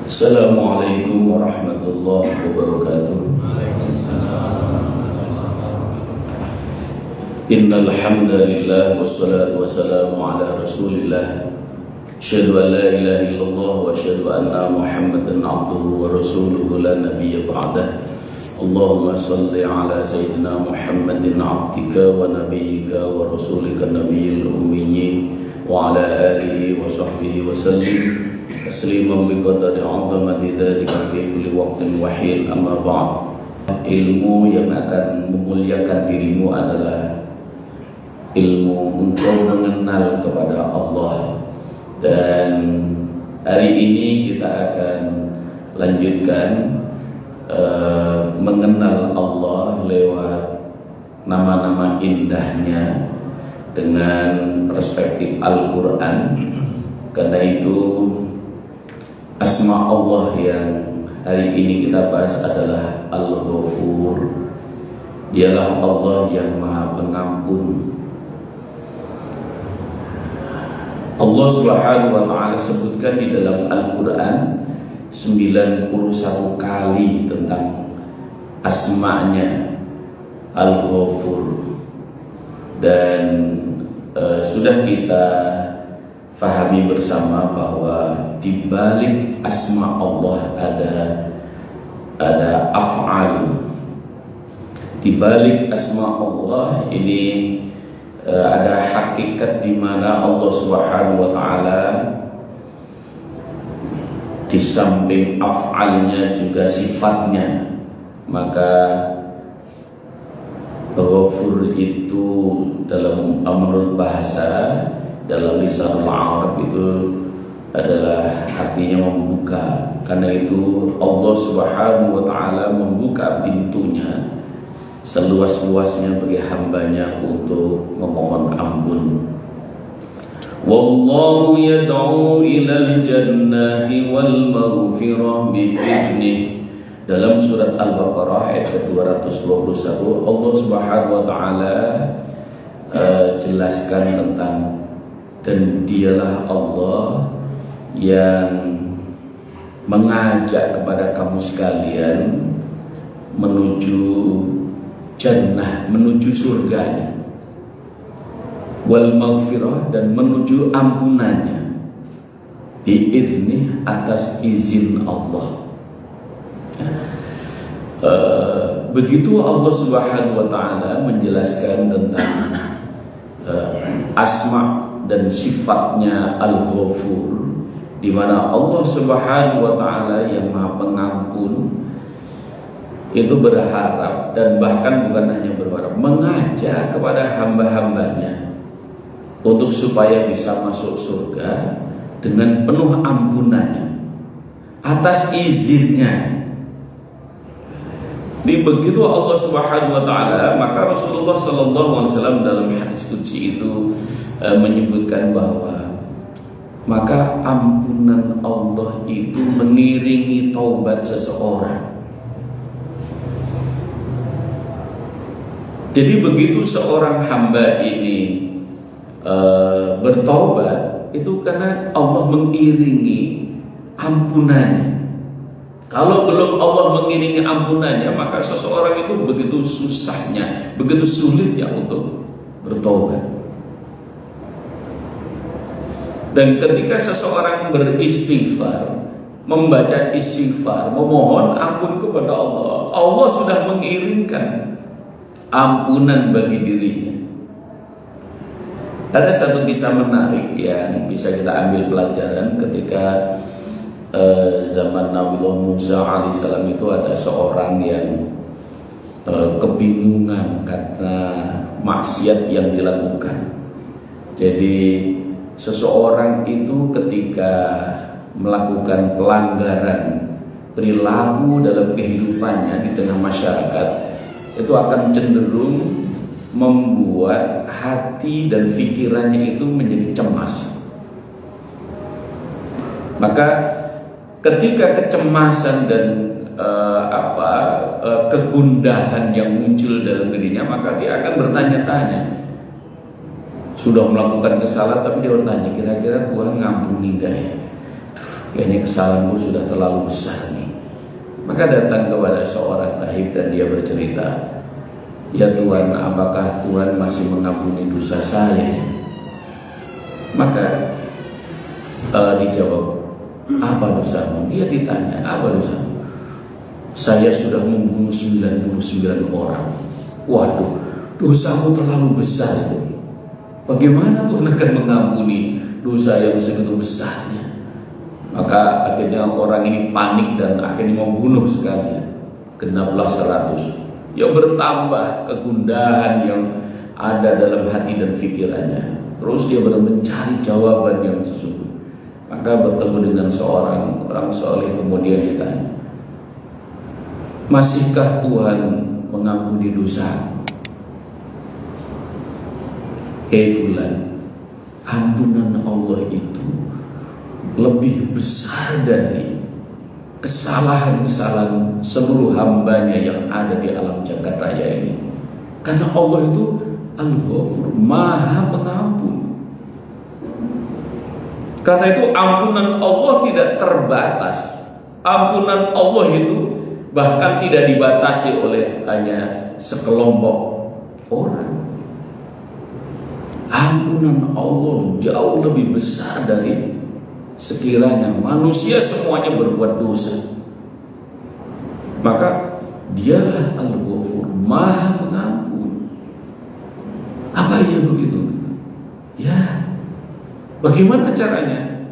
Assalamualaikum warahmatullahi wabarakatuh. Innal hamdalillah wassalatu wassalamu ala Rasulillah. Asyhadu an la ilaha illallah wa asyhadu anna Muhammadan abduhu wa rasuluhu la nabiyya ba'dah. Allahumma shalli ala sayyidina Muhammadin abdika wa nabiyyika wa rasulika nabiyil ummi wa ala alihi wa sahbihi wa sallim tasliman biqadari 'azamati dzalika fi kulli waqtin wa hin. Amma ba'd. Ilmu yang akan memuliakan dirimu adalah ilmu untuk mengenal kepada Allah. Dan hari ini kita akan lanjutkan mengenal Allah lewat nama-nama indahnya dengan perspektif Al-Quran. Karena itu asma Allah yang hari ini kita bahas adalah Al-Ghafur. Dialah Allah yang Maha Pengampun. Allah Subhanahu wa ta'ala sebutkan di dalam Al-Quran 91 kali tentang asma'nya Al-Ghafur. Dan sudah kita fahami bersama bahwa di balik asma Allah ada af'al. Di balik asma Allah ini ada hakikat di mana Allah Subhanahu wa ta'ala di samping af'alnya juga sifatnya. Maka Ghafur itu dalam menurut bahasa, dalam lisanul Arab itu adalah artinya membuka. Karena itu Allah Subhanahu wa ta'ala membuka pintunya seluas-luasnya bagi hambanya untuk memohon ampun. Wallahu yad'u ilal jannati wal maghfirah bi'idnih. Dalam surat Al-Baqarah ayat ke-221 Allah Subhanahu wa ta'ala jelaskan tentang, dan dialah Allah yang mengajak kepada kamu sekalian menuju jannah, menuju surganya, wal maghfirah, dan menuju ampunannya, biiznih, atas izin Allah. Begitu Allah Subhanahu wa ta'ala menjelaskan tentang asma dan sifatnya Al-Ghafur, di mana Allah Subhanahu wa ta'ala yang Maha Pengampun itu berharap, dan bahkan bukan hanya berharap, mengajak kepada hamba-hambanya untuk supaya bisa masuk surga dengan penuh ampunannya atas izinnya. Ini begitu Allah Subhanahu wa ta'ala, maka Rasulullah sallallahu alaihi wasallam dalam hadis qudsi itu menyebutkan bahwa maka ampunan Allah itu mengiringi taubat seseorang. Jadi begitu seorang hamba ini bertaubat, itu karena Allah mengiringi ampunannya. Kalau belum Allah mengiringi ampunannya, maka seseorang itu begitu susahnya, begitu sulitnya untuk bertobat. Dan ketika seseorang beristighfar, membaca istighfar, memohon ampun kepada Allah, Allah sudah mengiringkan ampunan bagi dirinya. Ada satu kisah menarik yang bisa kita ambil pelajaran ketika zaman Nabiullah Musa alaihissalam. Itu ada seorang yang kebingungan karena maksiat yang dilakukan. Jadi seseorang itu ketika melakukan pelanggaran perilaku dalam kehidupannya di tengah masyarakat, itu akan cenderung membuat hati dan pikirannya itu menjadi cemas. Maka ketika kecemasan dan kegundahan yang muncul dalam dirinya, maka dia akan bertanya-tanya. Sudah melakukan kesalahan, tapi dia bertanya, kira-kira Tuhan ngampuni enggak ya? kayaknya kesalahanku sudah terlalu besar nih. Maka datang kepada seorang rahib dan dia bercerita, ya Tuhan, apakah Tuhan masih mengampuni dosa saya? Maka dijawab, apa dosamu? Dia ditanya, apa dosamu? Saya sudah membunuh 99 orang. Waduh, dosamu terlalu besar itu. Bagaimana Tuhan akan mengampuni dosa yang segitu besarnya? Maka akhirnya orang ini panik dan akhirnya membunuh sekalian. Genaplah 100. Yang bertambah kegundahan yang ada dalam hati dan pikirannya. Terus dia mencari jawaban yang sesungguhnya. Maka bertemu dengan seorang orang soleh, kemudian ditanya, masihkah Tuhan mengampuni dosa? Hei fulan, ampunan Allah itu lebih besar dari kesalahan-kesalahan seluruh hambanya yang ada di alam jagat raya ini. Karena Allah itu Al-Ghafur, Maha Pengampun. Karena itu ampunan Allah tidak terbatas. Ampunan Allah itu bahkan tidak dibatasi oleh hanya sekelompok orang. Ampunan Allah jauh lebih besar dari sekiranya manusia semuanya berbuat dosa. Maka dialah Al-Ghafur, Maha Pengampun. Apa iya begitu? Ya, bagaimana caranya?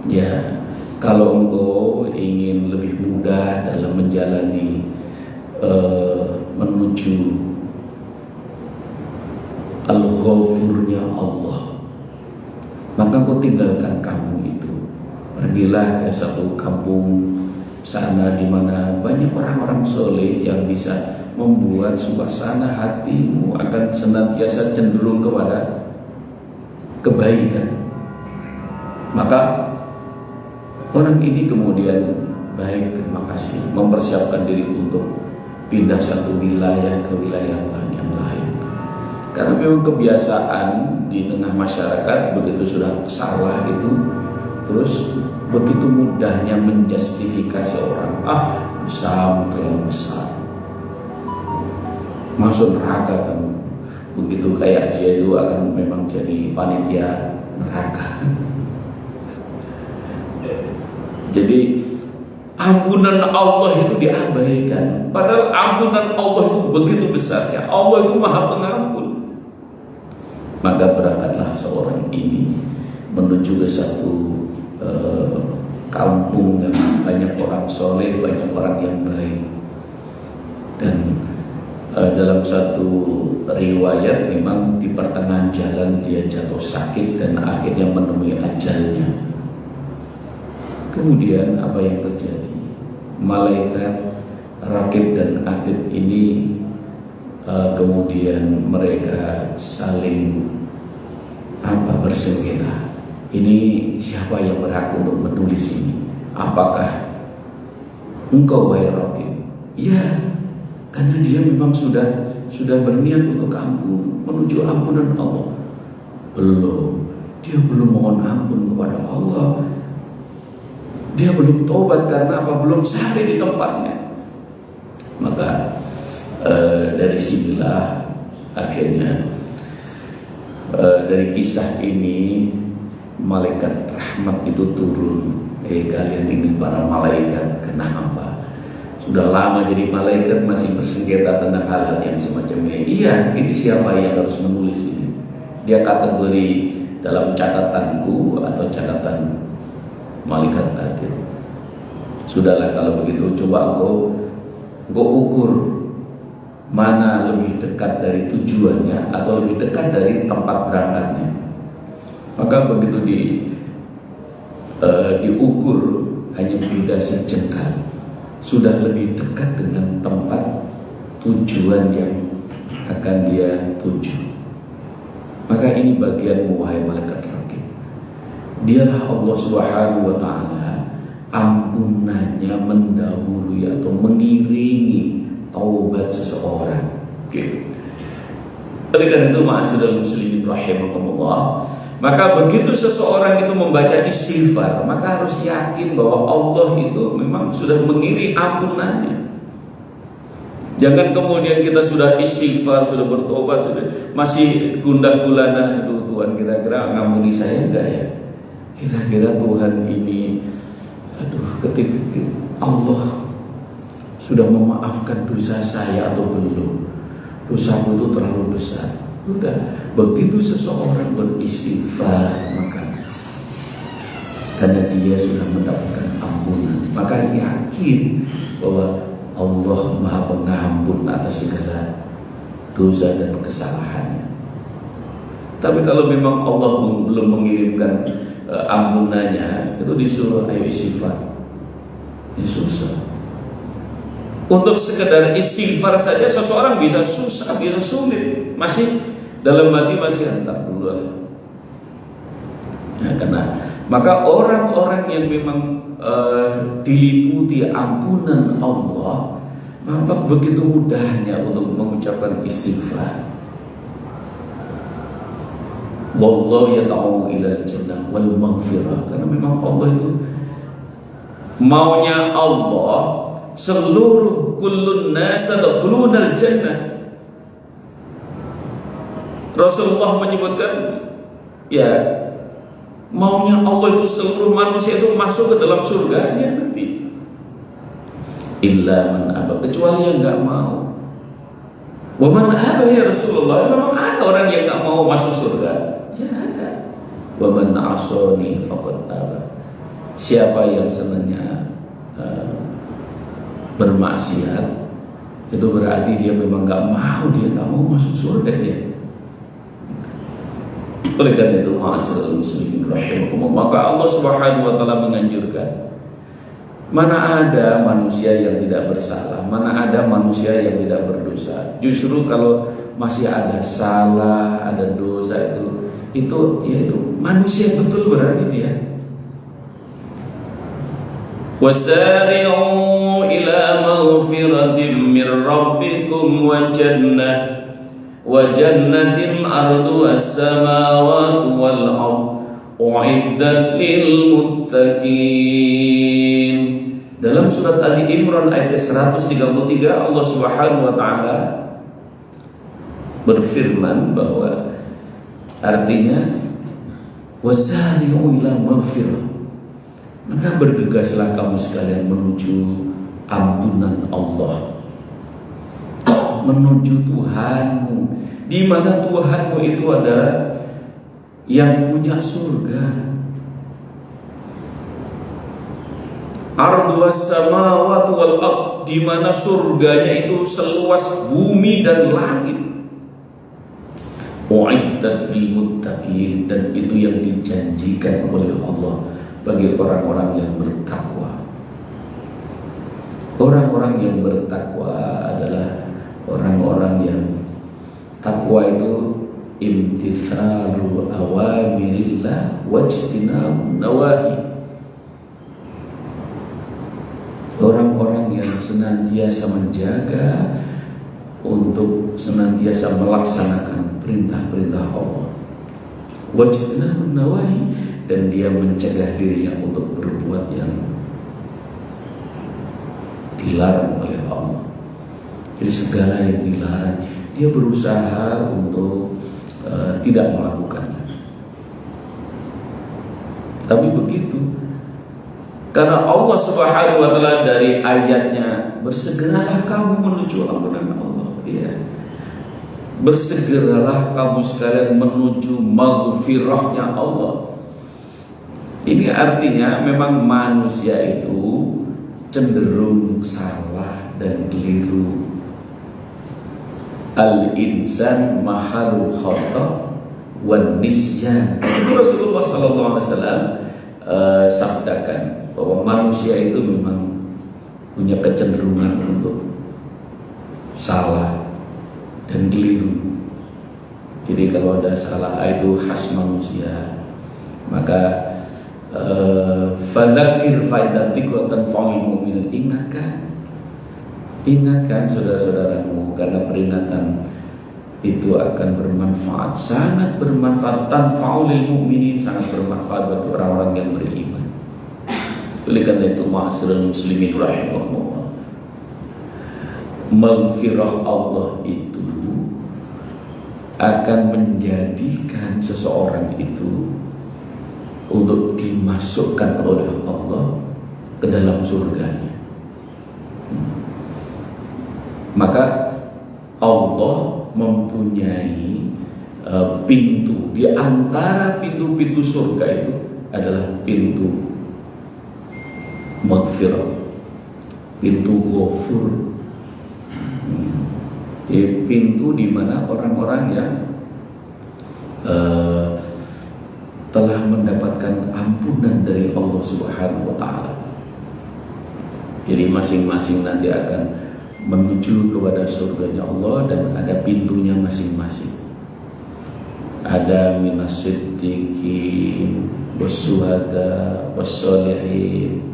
Ya, kalau engkau ingin lebih mudah dalam menjalani menuju Al-Ghafurnya Allah, maka kau tinggalkan kampung itu. Pergilah ke satu kampung sana di mana banyak orang-orang soleh yang bisa membuat suasana hatimu akan senantiasa cenderung kepada kebaikan. Maka orang ini kemudian baik, terima kasih, mempersiapkan diri untuk pindah satu wilayah ke wilayah yang lain. Karena memang kebiasaan di tengah masyarakat begitu sudah salah itu, terus begitu mudahnya menjustifikasi orang. Dosamu terlalu besar, masuk neraka kamu. Begitu kayak dia itu akan memang jadi panitia neraka. Jadi ampunan Allah itu diabaikan. Padahal ampunan Allah itu begitu besarnya. Allah itu Maha Pengampun. Maka berangkatlah seorang ini menuju ke satu kampung yang banyak orang soleh, banyak orang yang baik. Dan dalam satu riwayat memang di pertengahan jalan dia jatuh sakit dan akhirnya menemui ajalnya. Kemudian apa yang terjadi? Malaikat Rakib dan Atid ini kemudian mereka saling bersengketa. Ini siapa yang berhak untuk menulis ini? Apakah engkau, wahai Rakib? Ya, karena dia memang sudah berniat untuk ampun, menuju ampunan Allah. Dia belum mohon ampun kepada Allah. Dia belum tobat karena apa? Belum sampai di tempatnya. Maka dari sinilah akhirnya dari kisah ini malaikat rahmat itu turun. Kalian ini para malaikat, kenapa? Sudah lama jadi malaikat masih bersengketa tentang hal-hal yang semacam ini. Iya, ini siapa yang harus menulis ini? Dia kategori dalam catatanku atau catatan malaikat Atid. Sudahlah kalau begitu, coba engkau ukur mana lebih dekat dari tujuannya atau lebih dekat dari tempat berangkatnya. Maka begitu diukur hanya beda sejengkal, sudah lebih dekat dengan tempat tujuan yang akan dia tuju. Maka ini bagianmu, wahai malaikat Rakib. Dialah Allah Subhanahu wa Ta'ala, ampunannya mendahului atau mengiringi taubat seseorang. Oleh karena itu, ma'asyiral muslimin rahimakumullah, Maka begitu seseorang itu membaca istighfar, maka harus yakin bahwa Allah itu memang sudah mengirim ampunannya. Jangan kemudian kita sudah istighfar, sudah bertobat, sudah masih gundah gulana, itu Tuhan kira-kira ngampuni saya enggak ya? Kira-kira Tuhan ini, ketika Allah sudah memaafkan dosa saya atau belum? Dosaku itu terlalu besar. Udah, begitu seseorang beristighfar, maka karena dia sudah mendapatkan ampunan, maka yakin bahwa Allah Maha Pengampun atas segala dosa dan kesalahannya. Tapi kalau memang Allah belum mengirimkan ampunannya, itu disuruh ayo istighfar. Ya susah. Untuk sekedar istighfar saja seseorang bisa susah, bisa sulit, masih dalam hati masih hantar dulu. Ya, karena maka orang-orang yang memang diliputi ampunan Allah, maka begitu mudahnya untuk mengucapkan istighfar. Wallahu yad'u ilal jannah wal maghfirah. Karena memang Allah itu maunya Allah seluruh kullun nas yadkhulunal jannah. Rasulullah menyebutkan, ya, maunya Allah itu seluruh manusia itu masuk ke dalam surganya nanti. Illa man aba, kecuali yang enggak mau. Wa man aba ya Rasulullah, memang ada orang yang enggak mau masuk surga. Ya ada. Wa man asani faqad aba. Siapa yang senangnya bermaksiat, itu berarti dia memang enggak mau masuk surga dia. Oleh karena itu, ma'asyiral muslimin rahimakumullah, maka Allah Subhanahu wa taala menganjurkan, mana ada manusia yang tidak bersalah, mana ada manusia yang tidak berdosa. Justru kalau masih ada salah, ada dosa, itu manusia betul berarti dia. Wasari'u ila maghfiratin min rabbikum wa jannatin arduha as-samawati wal ardh u'iddat lil muttaqin. Dalam surat Ali Imran ayat 133 Allah Subhanahu wa taala berfirman bahwa artinya wasari'u ila maghfirah, maka bergegaslah kamu sekalian menuju ampunan Allah, menuju Tuhanmu, di mana Tuhanmu itu adalah yang punya surga. Arduhas samawati wal ardh, di mana surganya itu seluas bumi dan langit. U'iddat lil muttaqin, dan itu yang dijanjikan oleh Allah bagi orang-orang yang bertakwa. Orang-orang yang bertakwa adalah orang-orang yang takwa itu imtithalu awamirillah wajtinabun nawahi. Orang-orang yang senantiasa menjaga untuk senantiasa melaksanakan perintah-perintah Allah, wajtinabun nawahi, dan dia mencegah dirinya untuk berbuat yang dilarang oleh Allah. Jadi segala yang dilarang dia berusaha untuk tidak melakukannya. Tapi begitu, karena Allah Subhanahu wa taala dari ayatnya, bersegeralah kamu menuju ampunan Allah. Ya. Bersegeralah kamu sekalian menuju maghfirahnya Allah. Ini artinya memang manusia itu cenderung salah dan keliru. Al-insan mahalul khata' wan nisyan. Itu Rasulullah SAW sabdakan bahwa manusia itu memang punya kecenderungan untuk salah dan keliru. Jadi kalau ada salah itu khas manusia. Maka fadzakir fa idza dzikra tanfa'ul mu'minin. Ingatkan saudara-saudaramu, karena peringatan itu akan bermanfaat, sangat bermanfaat. Tanfa'ul lil mu'minin, sangat bermanfaat bagi orang-orang yang beriman. Oleh karena itu, ma'asyiral muslimin rahimahullah, maghfirah Allah itu akan menjadikan seseorang itu untuk dimasukkan oleh Allah ke dalam surganya. Maka Allah mempunyai pintu. Di antara pintu-pintu surga itu adalah pintu maghfirah, pintu ghafur. Pintu di mana orang-orang yang telah mendapatkan ampunan dari Allah Subhanahu wa Ta'ala. Jadi masing-masing nanti akan menuju kepada surganya Allah, dan ada pintunya masing-masing. Ada minas siddiqin, wassuhada, wassolihin,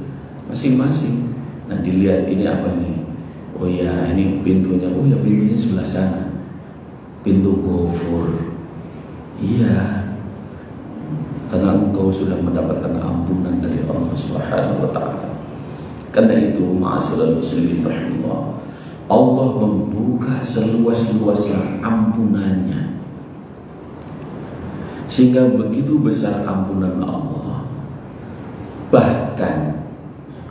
masing-masing. Nah, dilihat ini apa nih? Oh ya, ini pintunya. Oh ya, pintunya sebelah sana, pintu ghafur. Iya, karena engkau sudah mendapatkan ampunan dari Allah Subhanahu wa Ta'ala. Karena itu, ma'asyiral muslimin rahimahullah, Allah membuka seluas-luasnya ampunannya, sehingga begitu besar ampunan Allah. Bahkan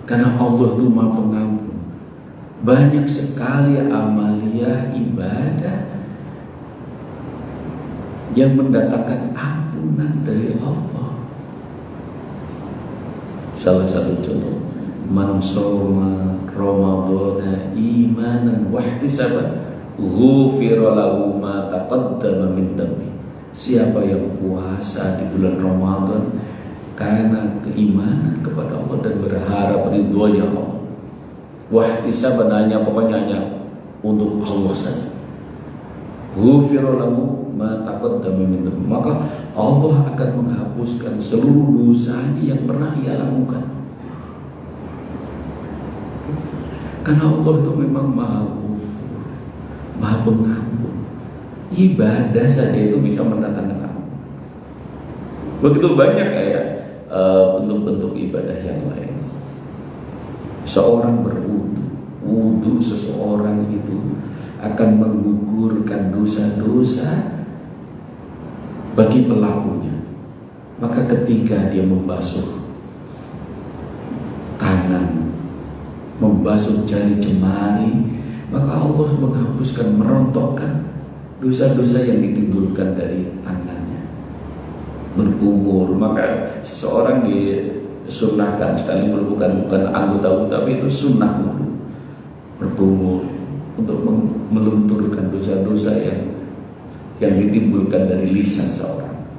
karena Allah itu Maha Pengampun, banyak sekali amalia ibadah yang mendatangkan ampunan dari Allah. Salah satu contoh, man shoma ramadhana imanan wahtisaban ghufira lahu ma taqaddama min dhanbi. Siapa yang puasa di bulan Ramadan karena keimanan kepada Allah dan berharap ridhonya Allah, wahtisaban, pokoknya hanya untuk Allah saja, ghufira lahu ma taqaddama min dhanbi, maka Allah akan menghapuskan seluruh dosanya yang pernah ia lakukan. Karena Allah itu memang Maha Ghafur, Maha Pengampun. Ibadah saja itu bisa mendatangkan ampun. Begitu banyak bentuk-bentuk ibadah yang lain. Seorang berwudu seseorang itu akan menggugurkan dosa-dosa bagi pelakunya. Maka ketika dia membasuh tangan, membasuh jari jemari, maka Allah menghapuskan, merontokkan dosa-dosa yang ditimbulkan dari tangannya. Berkumur, maka seseorang disunahkan, sekalipun bukan anggota tapi itu sunnah dulu, berkumur untuk melunturkan dosa-dosa yang ditimbulkan dari lisan seorang.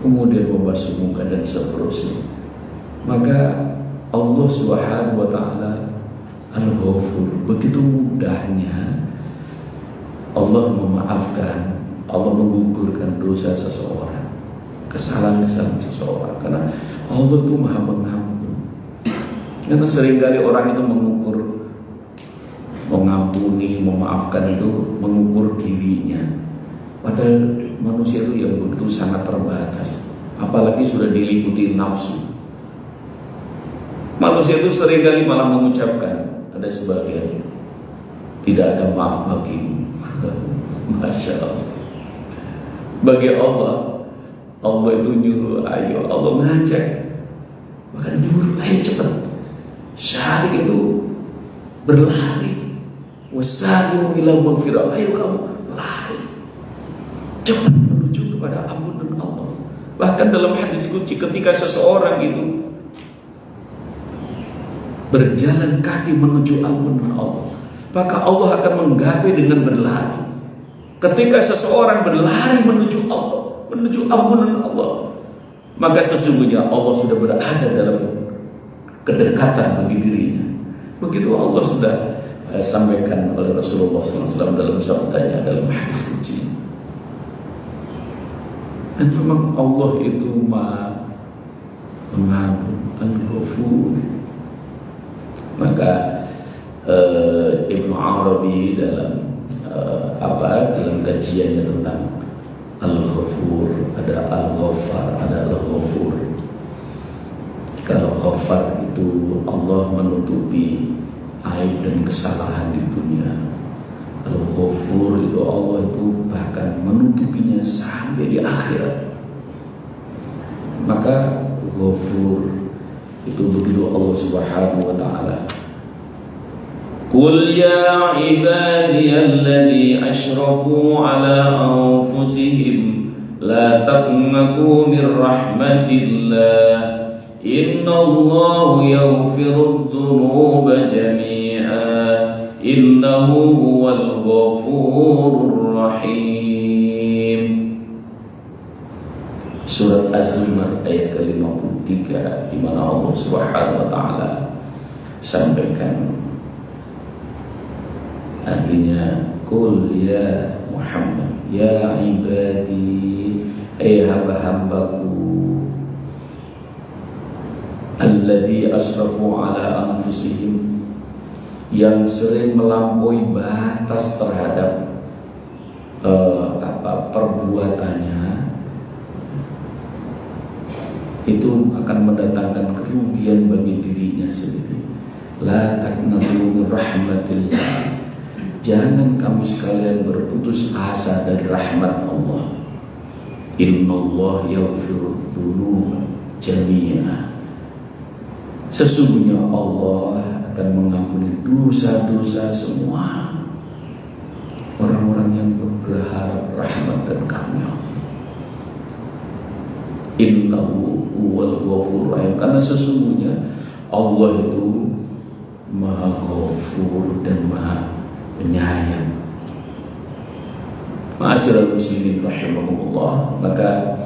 Kemudian membasuh muka dan seterusnya. Maka Allah Subhanahu wa Ta'ala Al-Ghafur, begitu mudahnya Allah memaafkan, Allah menggugurkan dosa seseorang, kesalahan-kesalahan seseorang, karena Allah itu Maha Pengampun. Karena seringkali orang itu mengukur, mengampuni, memaafkan itu mengukur dirinya, padahal manusia itu yang begitu sangat terbatas, apalagi sudah diliputi nafsu. Manusia itu seringkali malah mengucapkan, ada sebagian, tidak ada maaf bagimu. Masya Allah. Bagi Allah, Allah itu nyuruh, ayo, Allah mengajak, bahkan nyuruh, ayo cepat. Syari itu berlari, wasari'u ila maghfirah, ayo kamu lari cepat menuju kepada ampunan Allah. Bahkan dalam hadis qudsi, ketika seseorang itu berjalan kaki menuju ampunan Allah, maka Allah akan menggapai dengan berlari. Ketika seseorang berlari menuju Allah, menuju ampunan Allah, maka sesungguhnya Allah sudah berada dalam kedekatan bagi dirinya. Begitu Allah sudah sampaikan oleh Rasulullah SAW dalam sabdanya, dalam hadis qudsi. Dan memang Allah itu Maha Pengampun, Al-Ghafur. Maka Ibnu Arabi dalam dalam kajiannya tentang Al-Ghafur, ada Al-Ghaffar, ada Al-Ghafur. Kalau Ghaffar itu Allah menutupi aib dan kesalahan di dunia. Al-Ghafur itu Allah itu bahkan menutupinya sampai di akhirat. Maka Ghafur itu begitu Allah Subhanahu wa ta'ala. Qul ya ibadiyalladzi asrafu ala anfusihim la taqnatu min rahmatillah innallaha yaghfirud dzunuba jami'a innahu huwal ghafurur rahim. Surat Az-Zumar ayat ke-53, di mana Allah Subhanahu wa ta'ala sampaikan, artinya qul ya Muhammad, ya ibadi, hamba-hambaku, alladzi asrafu ala anfusihim, yang sering melampaui batas terhadap perbuatannya, itu akan mendatangkan kerugian bagi dirinya sendiri. La taqnatu min rahmatillah, jangan kamu sekalian berputus asa dari rahmat Allah. Innallaha yaghfirud dzunuba jami'a, sesungguhnya Allah akan mengampuni dosa-dosa semua orang-orang yang berharap rahmat dan karunia. Innahu huwal ghafurur rahim, karena sesungguhnya Allah itu Maha Ghafur dan Maha Penyayang. Ma'asyiral muslimin rahimakumullah, maka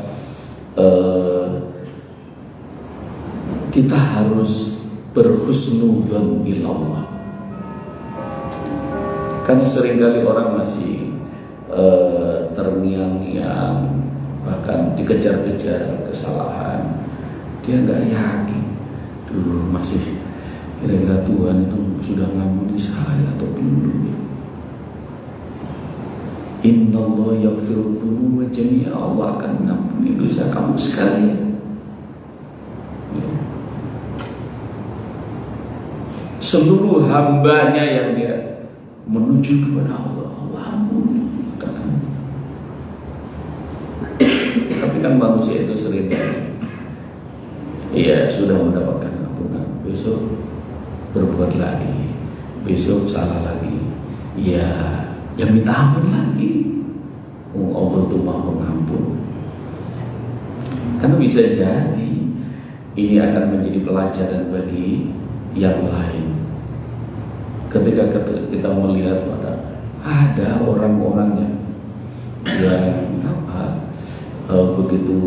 kita harus berhusnudzon bil Allah. Karena seringkali orang masih terngiang-ngiang, bahkan dikejar-kejar kesalahan, dia nggak yakin, masih kira-kira Tuhan itu sudah ngampuni saya atau belum ya. Innallaha yaghfirud dzunuba jami'a, Allah akan mengampuni dosa kamu sekalian. Seluruh hambanya yang dia menuju kepada Allah, Allah ampuni. Tapi kan manusia itu sering sudah mendapatkan ampunan, besok berbuat lagi, besok salah lagi, ya minta ampun lagi. Allah itu Maha Pengampun. Karena bisa jadi ini akan menjadi pelajaran bagi yang lain. Ketika kita melihat ada orang-orang yang begitu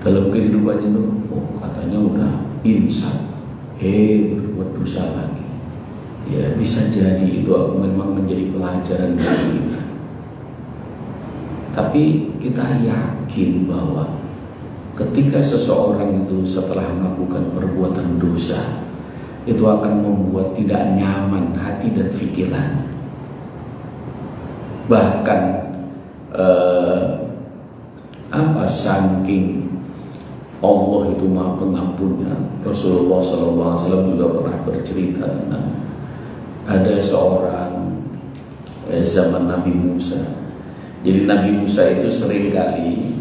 dalam kehidupannya itu, katanya udah insaf, berbuat dosa lagi. Ya bisa jadi itu memang menjadi pelajaran bagi kita. Tapi kita yakin bahwa ketika seseorang itu setelah melakukan perbuatan dosa, itu akan membuat tidak nyaman hati dan pikiran. Bahkan saking Allah itu Maha Pengampunnya, Rasulullah SAW juga pernah bercerita tentang ada seorang zaman Nabi Musa. Jadi Nabi Musa itu seringkali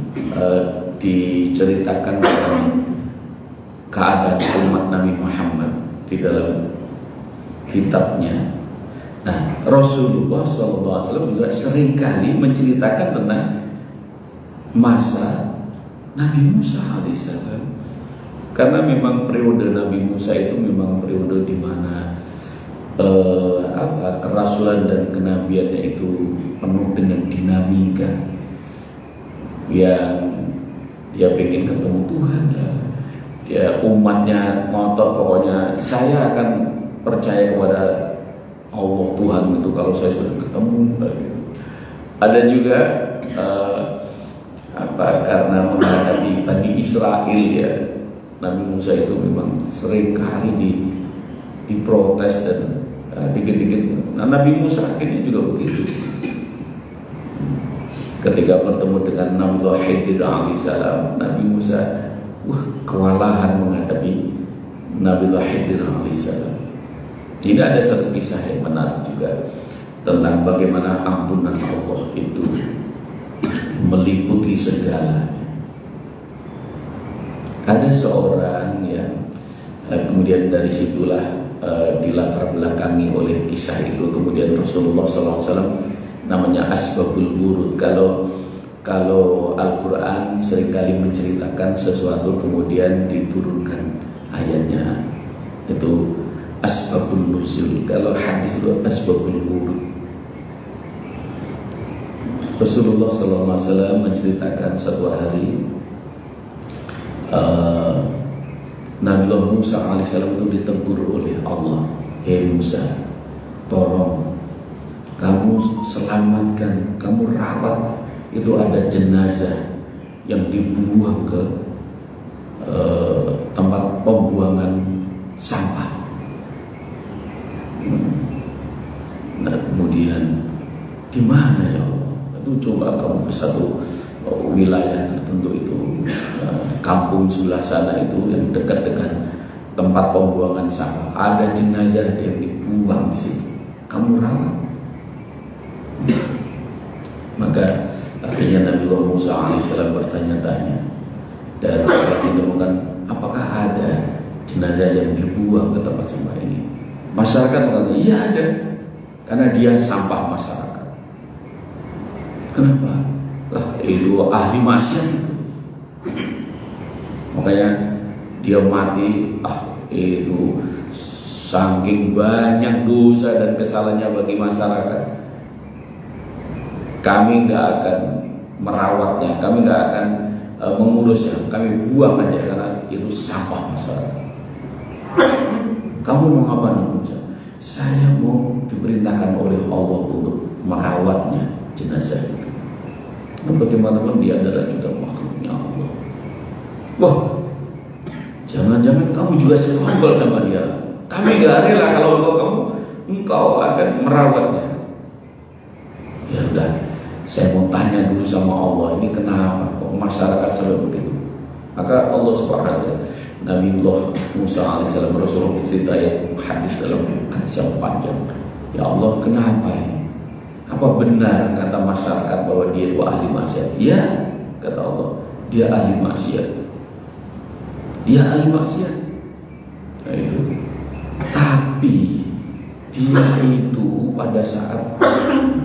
diceritakan dalam keadaan umat Nabi Muhammad di dalam kitabnya. Nah, Rasulullah SAW juga seringkali menceritakan tentang masa Nabi Musa alaihissalam, karena memang periode Nabi Musa itu memang periode di mana kerasulan dan kenabiannya itu penuh dengan dinamika, yang dia pengen ketemu Tuhan, dia umatnya ngotot, pokoknya saya akan percaya kepada Allah Tuhan itu kalau saya sudah ketemu. Ada juga karena menghadapi Bani Israel, ya Nabi Musa itu memang sering kali diprotes dan dikit-dikit. Nah, Nabi Musa akhirnya juga begitu. Ketika bertemu dengan Nabi Khidir alaihissalam, Nabi Musa kewalahan menghadapi Nabi Khidir alaihissalam. Ini ada satu kisah yang menarik juga tentang bagaimana ampunan Allah itu meliputi segala. Ada seorang yang kemudian dari situlah dilatar belakangi oleh kisah itu, kemudian Rasulullah SAW, namanya Asbabul Wurud. Kalau Al-Quran seringkali menceritakan sesuatu kemudian diturunkan ayatnya, itu Asbabun Nuzul. Kalau hadis itu Asbabul Wurud. Rasulullah SAW menceritakan satu hari Nabi Musa alaihissalam itu ditegur oleh Allah, "Hei Musa, tolong kamu selamatkan, kamu rawat, itu ada jenazah yang dibuang ke tempat pembuangan sampah." Nah kemudian di mana ya Allah? Itu coba kamu ke satu wilayah tertentu itu, kampung sebelah sana itu yang dekat dengan tempat pembuangan sampah, ada jenazah yang dibuang di situ, kamu rawat. Maka akhirnya Nabi Musa alaihissalam bertanya-tanya dan setelah ditemukan, apakah ada jenazah yang dibuang ke tempat sampah ini? Masyarakat mengatakan, iya ada, karena dia sampah masyarakat. Kenapa? Lah itu ahli maksiat itu, makanya dia mati. Itu saking banyak dosa dan kesalahannya bagi masyarakat, kami nggak akan merawatnya, kami nggak akan mengurusnya, kami buang aja karena itu sampah masyarakat. Kamu mau apa Nabi Musa? Saya mau diperintahkan oleh Allah untuk merawatnya jenazah itu. Dan bagaimanapun dia adalah juga makhluknya Allah. Wah, jangan-jangan kamu juga sekongkol sama dia. Kami gak rela kalau engkau akan merawatnya. Ya udah, saya mau tanya dulu sama Allah, ini kenapa kok masyarakat selalu begitu? Maka Allah Subhanahu wa taala, Nabi Musa alaihissalam, Rasulullah cerita yang hadis dalam hadis yang panjang. Ya Allah, kenapa ini? Apa benar kata masyarakat bahwa dia itu ahli maksiat? Ya, kata Allah, dia ahli maksiat. Dia ahli maksiat. Nah itu. Tapi dia itu pada saat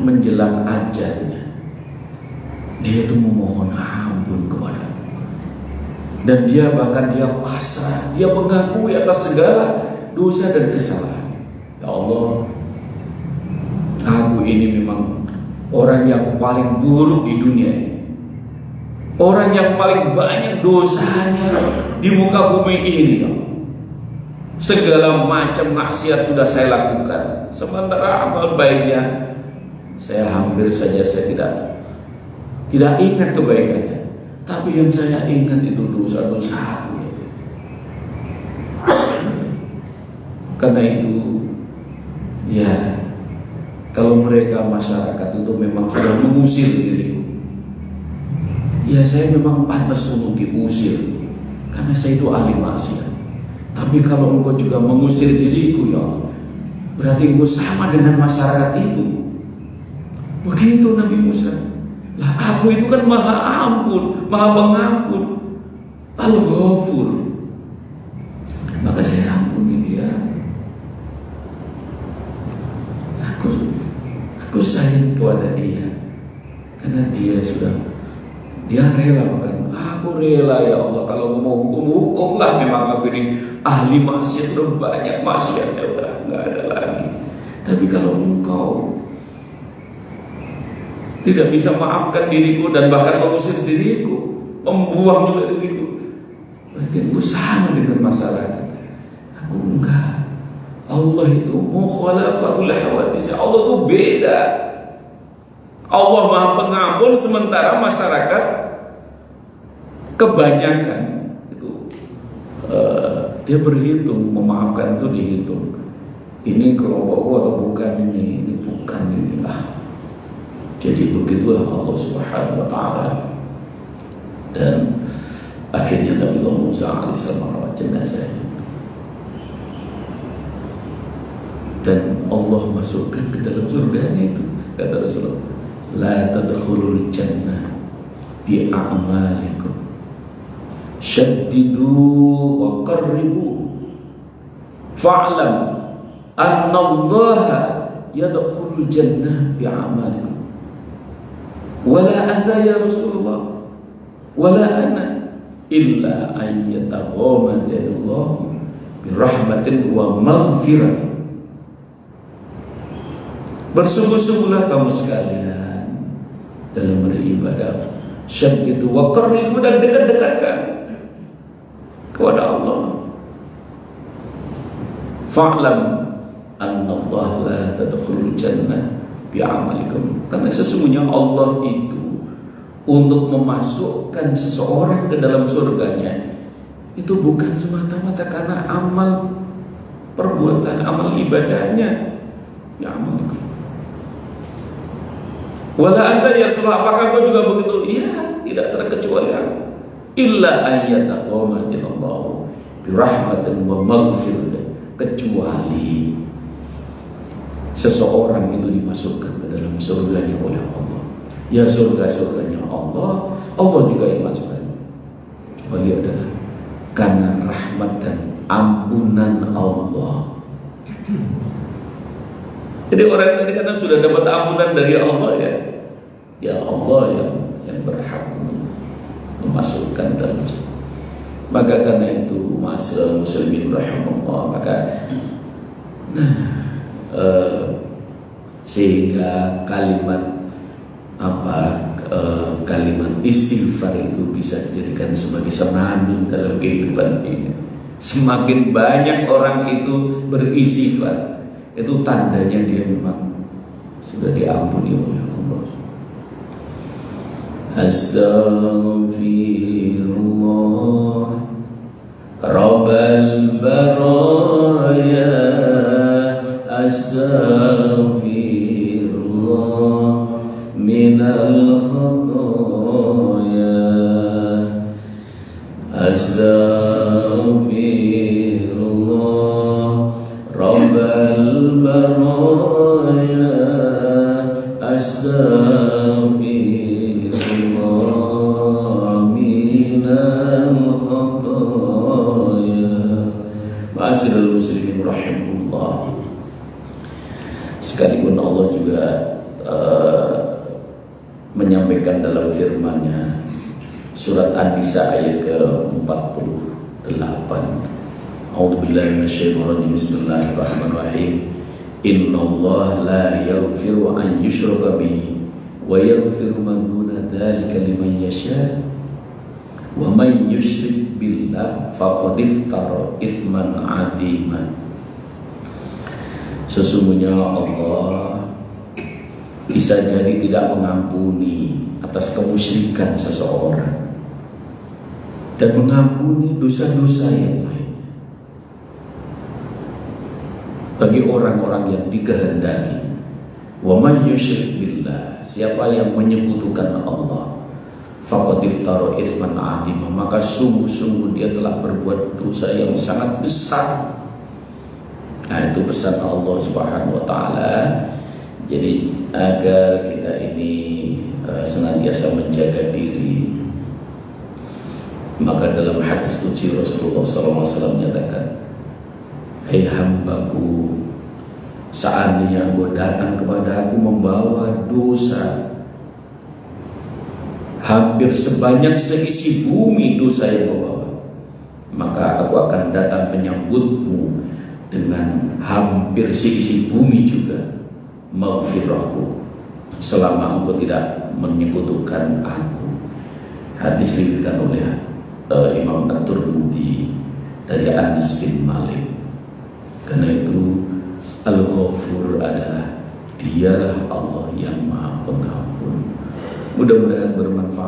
menjelang ajalnya, dia itu memohon ampun kepada Allah. Dan dia bahkan dia pasrah, dia mengakui atas segala dosa dan kesalahan. Ya Allah, aku ini memang orang yang paling buruk di dunia ini, orang yang paling banyak dosanya di muka bumi ini. Segala macam maksiat sudah saya lakukan, sementara amal baiknya saya hampir saja saya tidak ingat kebaikannya. Tapi yang saya ingat itu dosa-dosa. Karena itu, ya, kalau mereka masyarakat itu memang sudah mengusir diriku, ya saya memang pantas untuk diusir, karena saya itu ahli maksiat. Tapi kalau engkau juga mengusir diriku, ya Allah, berarti engkau sama dengan masyarakat itu. Begitu Nabi Musa. Lah aku itu kan maha ampun, maha pengampun, Al-Ghafur. Maka saya ampuni dia. Aku sayang kepada dia, karena dia rela. Bahkan aku rela ya Allah, kalau mau hukumlah. Memang aku ini ahli maksiat, udah banyak maksiatnya, udah nggak ada lagi. Tapi kalau engkau tidak bisa maafkan diriku dan bahkan mengusir diriku, membuang juga diriku, berarti aku sama dengan masyarakat. Aku enggak. Allah itu mukhalafatul hawadits. Allah itu beda. Allah Maha Pengampun, sementara masyarakat kebanyakan itu dia berhitung, memaafkan itu dihitung. ini kelompokku atau bukan, ini bukan, inilah. Jadi begitulah Allah Subhanahu wa Ta'ala. Dan akhirnya Nabi Musa alaihissalam merawat jenazah. Dan Allah masukkan ke dalam surganya itu, kata Rasulullah, la tadkhulul jannah bi a'malikum syaddidu wa qarribu fa'lam anna Allah yadkhulul jannah bi a'malikum wala anta ya Rasulullah wala ana illa an yataghammadallahu bi rahmatin wa maghfirah. Bersungguh-sungguhlah kamu sekalian dalam beribadah, syaddidu wa qarribu, dan dekat-dekatkan kepada Allah. Fa'lam anna Allah la tadkhulul jannah bi'amalikum, karena sesungguhnya Allah itu untuk memasukkan seseorang ke dalam surganya itu bukan semata-mata karena amal perbuatan, amal ibadahnya. Ya amalikum. Wala anta ya Rasulullah, apakah kau juga begitu? Iya, tidak terkecualian. Illa ayyataqamadillahu birahmatin wa maghfirah, kecuali seseorang itu dimasukkan ke dalam surganya oleh Allah. Ya surganya Allah, Allah juga yang masukkan. Kecuali adalah karena rahmat dan ampunan Allah. Jadi orang tadi karena sudah dapat ampunan dari Allah, ya Allah yang berhak memasukkan dalam. Maka karena itu ma'asyiral muslimin rahimahullah, maka sehingga kalimat kalimat istighfar itu bisa dijadikan sebagai senandung dalam kehidupan ini. Semakin banyak orang itu beristighfar, itu tandanya dia memang sudah diampuni oleh Allah. Astaghfirullah Rabbal baraya, astaghfirullah minal khataya, astaghfirullah Rabbal baraya, astaghfirullah minal khataya. Ma'asyiral muslimin rahimahullah. Sekalipun Allah juga menyampaikan dalam firman-Nya surat An-Nisa ayat ke-48, A'udzubillahi minasyaitonir rajim. Bismillahirrahmanirrahim. Innallaha la yaghfiru an yushraka bihi wa yaghfiru ma duna dzalika liman yasha. Wa may yusyrik billah faqad iftara itsman 'adziman. Sesungguhnya Allah bisa jadi tidak mengampuni atas kemusyrikan seseorang dan mengampuni dosa-dosa yang lain bagi orang-orang yang dikehendaki. Wa may yusyrik billah, siapa yang menyekutukan Allah, faqad iftara itsman 'adziman, maka sungguh-sungguh dia telah berbuat dosa yang sangat besar. Nah, itu pesan Allah Subhanahu wa Ta'ala. Jadi agar kita ini senantiasa menjaga diri, maka dalam hadis qudsi Rasulullah SAW menyatakan, hai hambaku, seandainya engkau datang kepada aku membawa dosa hampir sebanyak seisi bumi dosa yang kau bawa, maka aku akan datang menyambutmu dengan hampir seisi bumi juga maghfirahku, selama engkau tidak menyekutukan aku. Hadis diriwayatkan oleh Imam At-Tirmidzi dari Anas bin Malik. Karena itu Al-Ghafur adalah dialah Allah yang Maha Pengampun. Mudah-mudahan bermanfaat.